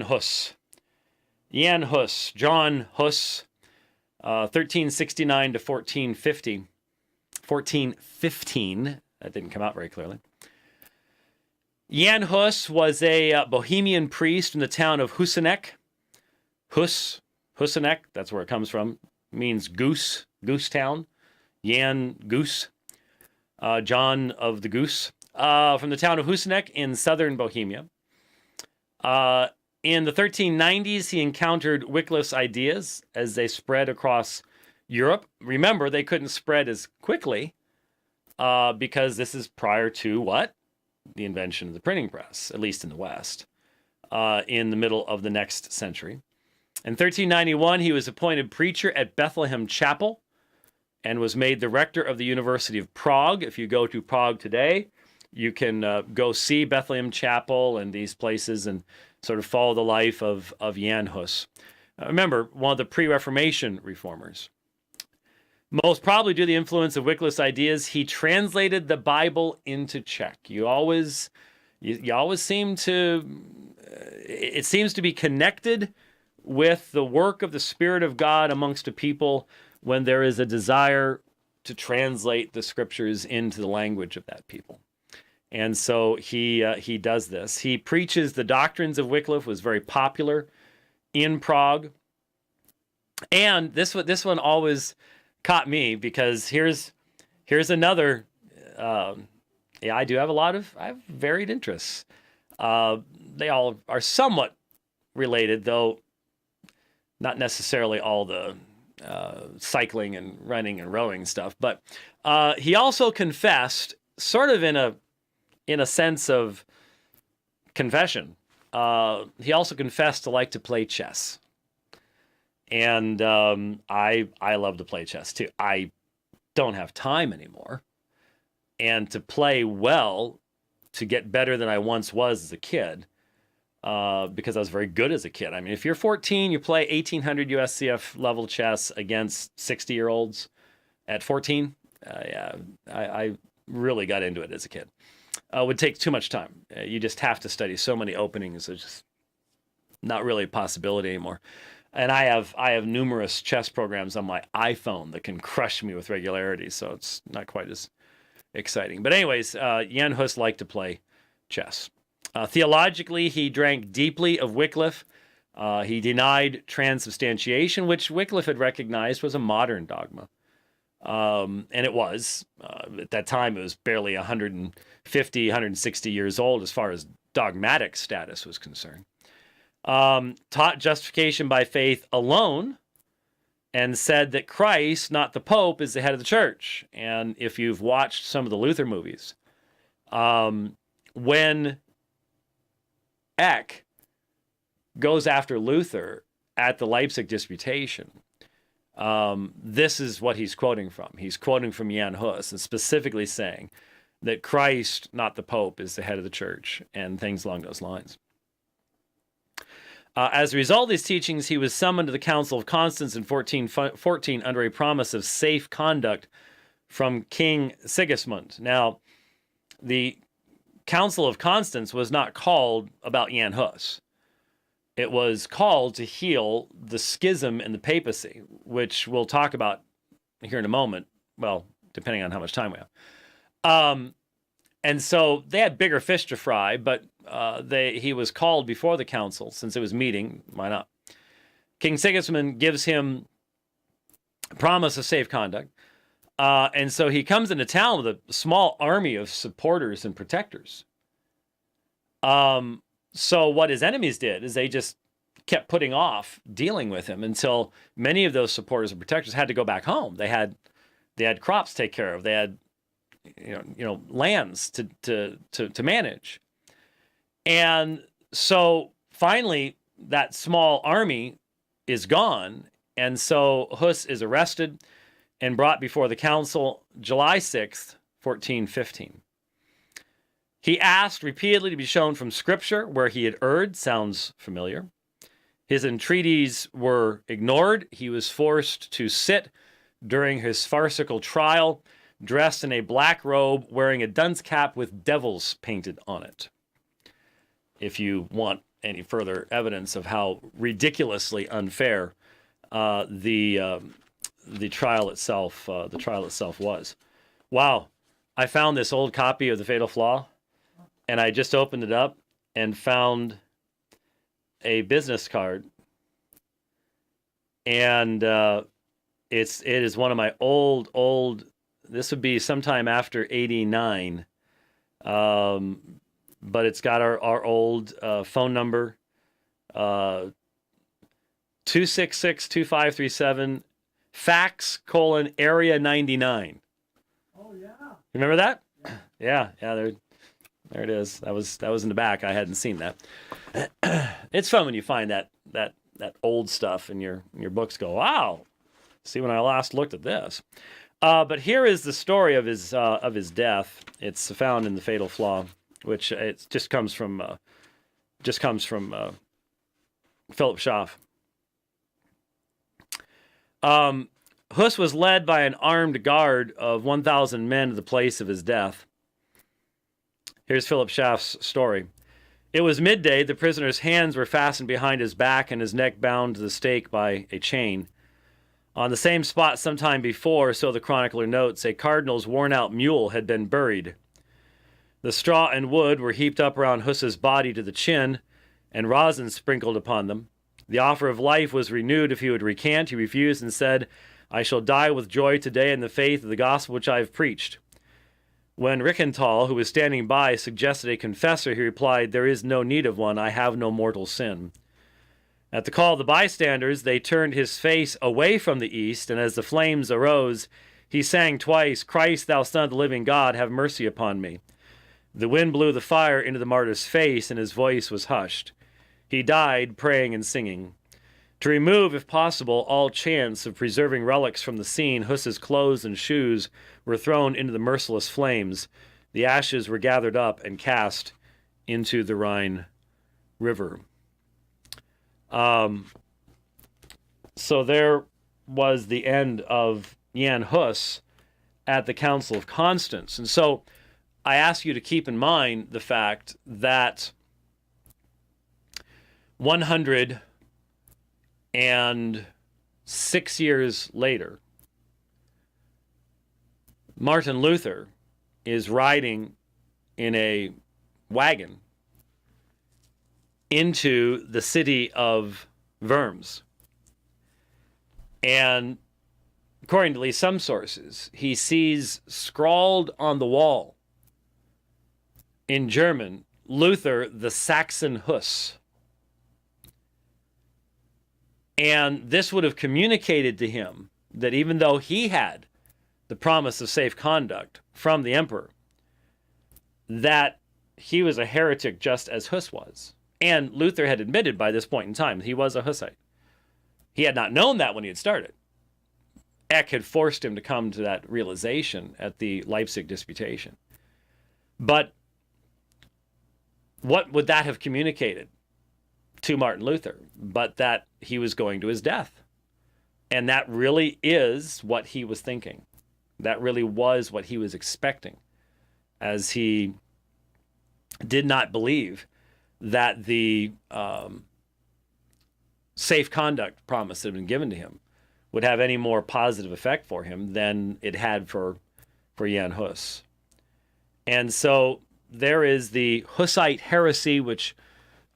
Huss. Jan Huss, Jan Huss, 1369 to 1450. 1415, that didn't come out very clearly. Jan Huss was a Bohemian priest in the town of Husinec. Husinec, that's where it comes from, means goose, goose town. Jan Goose, John of the Goose, from the town of Husinec in southern Bohemia. In the 1390s, he encountered Wycliffe's ideas as they spread across Europe. Remember, they couldn't spread as quickly because this is prior to what? The invention of the printing press, at least in the West, in the middle of the next century. In 1391, he was appointed preacher at Bethlehem Chapel and was made the rector of the University of Prague. If you go to Prague today, you can go see Bethlehem Chapel and these places and sort of follow the life of Jan Hus. Remember, one of the pre-Reformation reformers. Most probably due to the influence of Wycliffe's ideas, he translated the Bible into Czech. You always seem to, it seems to be connected with the work of the Spirit of God amongst a people when there is a desire to translate the scriptures into the language of that people. And so he does this. He preaches the doctrines of Wycliffe, was very popular in Prague. And this one always caught me because here's another, I do have I have varied interests. They all are somewhat related, though not necessarily all the cycling and running and rowing stuff. But he also confessed, sort of in a sense of confession, he also confessed to like to play chess. And I love to play chess too. I don't have time anymore. And to play well, to get better than I once was as a kid, because I was very good as a kid. I mean, if you're 14, you play 1800 USCF level chess against 60-year-olds at 14. Yeah, I really got into it as a kid. Would take too much time. You just have to study so many openings. It's just not really a possibility anymore. And I have numerous chess programs on my iPhone that can crush me with regularity, so it's not quite as exciting. But anyways, Jan Hus liked to play chess. Theologically, he drank deeply of Wycliffe. He denied transubstantiation, which Wycliffe had recognized was a modern dogma. And it was. At that time, it was barely 150, 160 years old as far as dogmatic status was concerned. Taught justification by faith alone and said that Christ, not the Pope, is the head of the church. And if you've watched some of the Luther movies, when Eck goes after Luther at the Leipzig disputation, this is what he's quoting from. He's quoting from Jan Hus and specifically saying that Christ, not the Pope, is the head of the church and things along those lines. As a result of these teachings, he was summoned to the Council of Constance in 1414 under a promise of safe conduct from King Sigismund. Now, the Council of Constance was not called about Jan Hus. It was called to heal the schism in the papacy, which we'll talk about here in a moment. Well, depending on how much time we have. And so they had bigger fish to fry, but he was called before the council since it was meeting. Why not? King Sigismund gives him a promise of safe conduct. And so he comes into town with a small army of supporters and protectors. So what his enemies did is they just kept putting off dealing with him until many of those supporters and protectors had to go back home. They had crops to take care of. They had lands to manage. And so finally that small army is gone, and so Hus is arrested and brought before the council July 6th, 1415. He asked repeatedly to be shown from Scripture where he had erred. Sounds familiar. His entreaties were ignored. He was forced to sit during his farcical trial, dressed in a black robe, wearing a dunce cap with devils painted on it. If you want any further evidence of how ridiculously unfair the trial itself was. Wow, I found this old copy of The Fatal Flaw, and I just opened it up and found a business card, and it is one of my old. This would be sometime after '89, but it's got our old phone number, 266-2537, fax area 99. Oh yeah. Remember that? Yeah. There it is. That was in the back. I hadn't seen that. It's fun when you find that old stuff in your books. Go, wow. See when I last looked at this. But here is the story of his death. It's found in The Fatal Flaw, which it just comes from Philip Schaff. Huss was led by an armed guard of 1,000 men to the place of his death. Here's Philip Schaff's story. It was midday. The prisoner's hands were fastened behind his back and his neck bound to the stake by a chain. On the same spot some time before, so the chronicler notes, a cardinal's worn-out mule had been buried. The straw and wood were heaped up around Huss's body to the chin, and rosin sprinkled upon them. The offer of life was renewed if he would recant. He refused and said, I shall die with joy today in the faith of the gospel which I have preached. When Richenthal, who was standing by, suggested a confessor, he replied, there is no need of one. I have no mortal sin. At the call of the bystanders, they turned his face away from the east, and as the flames arose, he sang twice, Christ, thou Son of the living God, have mercy upon me. The wind blew the fire into the martyr's face, and his voice was hushed. He died praying and singing. To remove, if possible, all chance of preserving relics from the scene, Huss's clothes and shoes were thrown into the merciless flames. The ashes were gathered up and cast into the Rhine River. So there was the end of Jan Huss at the Council of Constance. And so I ask you to keep in mind the fact that 106 years later, Martin Luther is riding in a wagon into the city of Worms. And according to at least some sources, he sees scrawled on the wall in German, Luther the Saxon Huss. And this would have communicated to him that even though he had the promise of safe conduct from the emperor, that he was a heretic just as Huss was. And Luther had admitted by this point in time he was a Hussite. He had not known that when he had started. Eck had forced him to come to that realization at the Leipzig disputation. But what would that have communicated to Martin Luther? But that he was going to his death. And that really is what he was thinking. That really was what he was expecting, as he did not believe that the safe conduct promise that had been given to him would have any more positive effect for him than it had for Jan Hus. And so there is the Hussite heresy, which,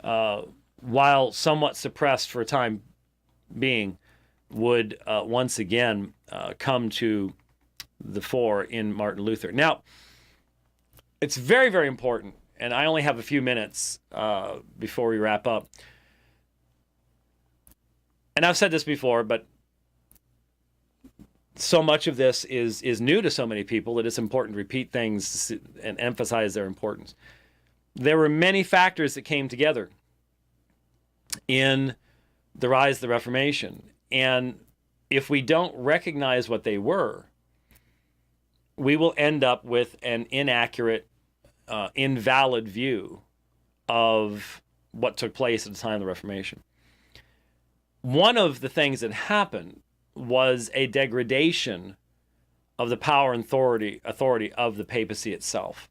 while somewhat suppressed for a time being, would once again come to the fore in Martin Luther. Now, it's very, very important, and I only have a few minutes before we wrap up. And I've said this before, but so much of this is new to so many people that it's important to repeat things and emphasize their importance. There were many factors that came together in the rise of the Reformation. And if we don't recognize what they were, we will end up with an inaccurate, invalid view of what took place at the time of the Reformation. One of the things that happened was a degradation of the power and authority of the papacy itself.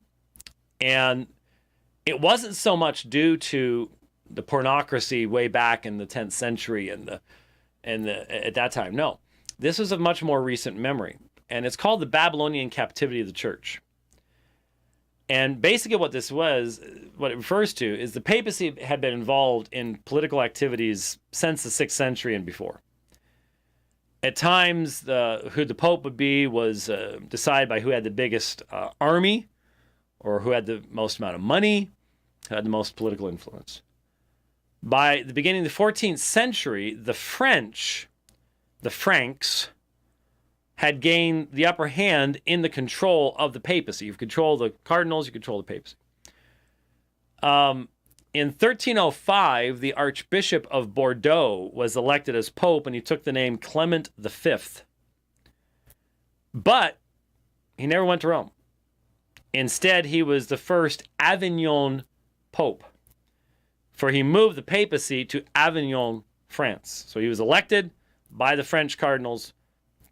And it wasn't so much due to the pornocracy way back in the 10th century and at that time. No, this is a much more recent memory, and it's called the Babylonian Captivity of the Church. And basically what this was, what it refers to, is the papacy had been involved in political activities since the 6th century and before. At times, who the Pope would be was decided by who had the biggest army, or who had the most amount of money, who had the most political influence. By the beginning of the 14th century, the Franks, had gained the upper hand in the control of the papacy. You control the cardinals, you control the papacy. In 1305, the Archbishop of Bordeaux was elected as Pope, and he took the name Clement V. But he never went to Rome. Instead, he was the first Avignon Pope, for he moved the papacy to Avignon, France. So he was elected by the French cardinals,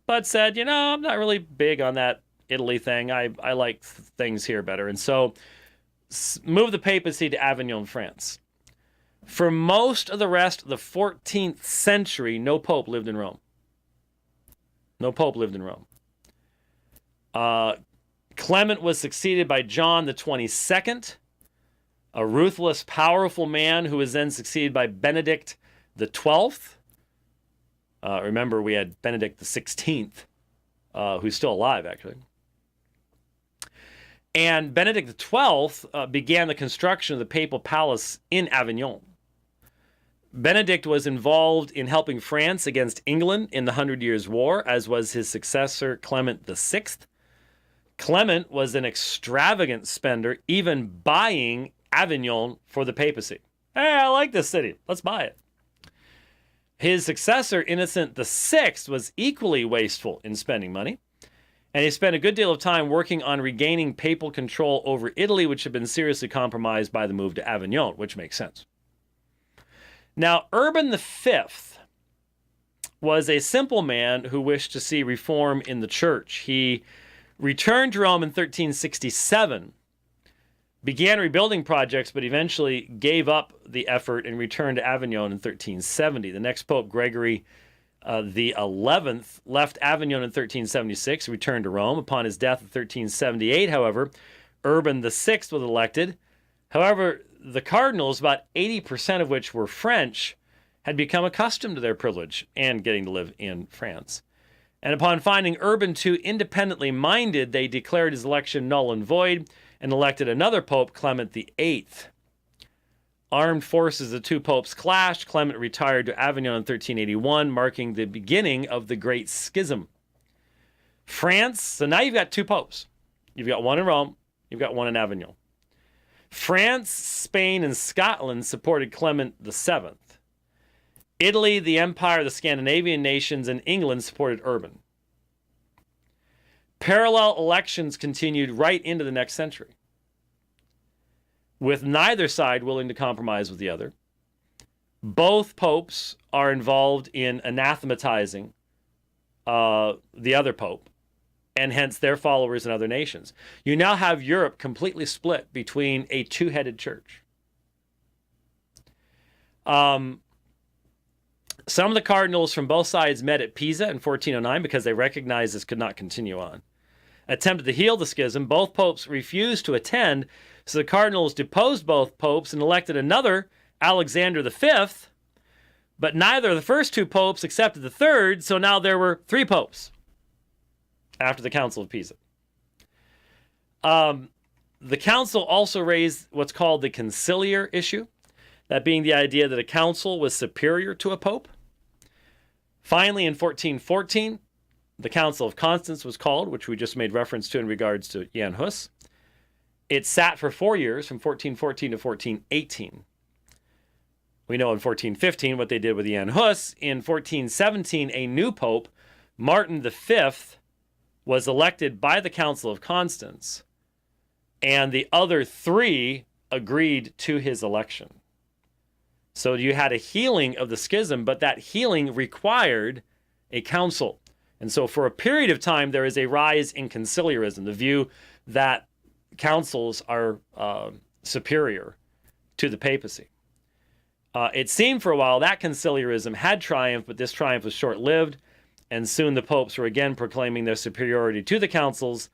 but said, I'm not really big on that Italy thing. I like things here better. And so moved the papacy to Avignon, France. For most of the rest of the 14th century, no pope lived in Rome. No pope lived in Rome. Clement was succeeded by John the 22nd, a ruthless, powerful man who was then succeeded by Benedict the 12th. Remember, we had Benedict the 16th, who's still alive, actually. And Benedict the 12th began the construction of the papal palace in Avignon. Benedict was involved in helping France against England in the 100 Years' War, as was his successor, Clement VI. Clement was an extravagant spender, even buying Avignon for the papacy. Hey, I like this city. Let's buy it. His successor, Innocent VI, was equally wasteful in spending money, and he spent a good deal of time working on regaining papal control over Italy, which had been seriously compromised by the move to Avignon, which makes sense. Now, Urban V was a simple man who wished to see reform in the church. He returned to Rome in 1367, began rebuilding projects, but eventually gave up the effort and returned to Avignon in 1370. The next Pope, Gregory the 11th, left Avignon in 1376, returned to Rome. Upon his death in 1378, however, Urban VI was elected. However, the cardinals, about 80% of which were French, had become accustomed to their privilege and getting to live in France. And upon finding Urban II independently minded, they declared his election null and void and elected another pope, Clement VIII. Armed forces of the two popes clashed. Clement retired to Avignon in 1381, marking the beginning of the Great Schism. France, so now you've got two popes. You've got one in Rome, you've got one in Avignon. France, Spain, and Scotland supported Clement VII. Italy, the Empire, the Scandinavian nations, and England supported Urban. Parallel elections continued right into the next century, with neither side willing to compromise with the other. Both popes are involved in anathematizing the other pope, and hence their followers in other nations. You now have Europe completely split between a two-headed church. Some of the cardinals from both sides met at Pisa in 1409 because they recognized this could not continue on. Attempted to heal the schism. Both popes refused to attend, so the cardinals deposed both popes and elected another, Alexander V, but neither of the first two popes accepted the third, so now there were three popes after the Council of Pisa. The council also raised what's called the Conciliar issue, that being the idea that a council was superior to a pope. Finally, in 1414, the Council of Constance was called, which we just made reference to in regards to Jan Huss. It sat for 4 years, from 1414 to 1418. We know in 1415 what they did with Jan Huss. In 1417, a new pope, Martin V, was elected by the Council of Constance, and the other three agreed to his election. So you had a healing of the schism, but that healing required a council. And so for a period of time, there is a rise in Conciliar Ism, the view that councils are superior to the papacy. It seemed for a while that conciliarism had triumphed, but this triumph was short-lived, and soon the popes were again proclaiming their superiority to the councils,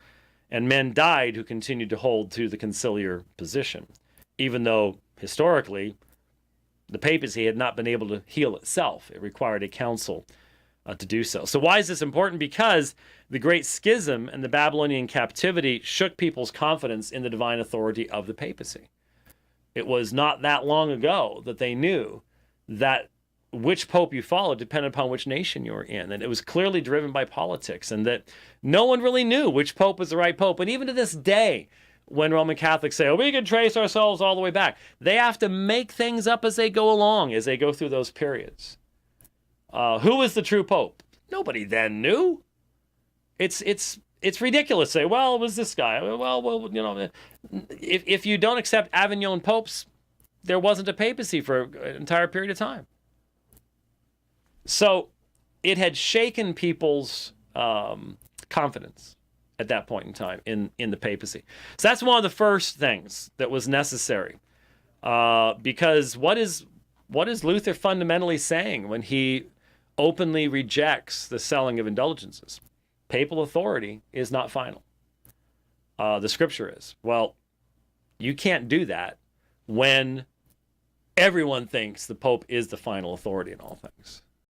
and men died who continued to hold to the conciliar position, even though historically the papacy had not been able to heal itself. It required a council to do so. So why is this important? Because the Great Schism and the Babylonian captivity shook people's confidence in the divine authority of the papacy. It was not that long ago that they knew that which pope you followed depended upon which nation you were in. And it was clearly driven by politics, and that no one really knew which pope was the right pope. And even to this day, when Roman Catholics say, oh, we can trace ourselves all the way back, they have to make things up as they go along, as they go through those periods. Who was the true pope? Nobody then knew. It's ridiculous to say, well, it was this guy. Well, you know, if you don't accept Avignon popes, there wasn't a papacy for an entire period of time. So it had shaken people's confidence at that point in time in the papacy. So that's one of the first things that was necessary. Because what is Luther fundamentally saying when he openly rejects the selling of indulgences? Papal authority is not final. The scripture is. Well, you can't do that when everyone thinks the Pope is the final authority in all things.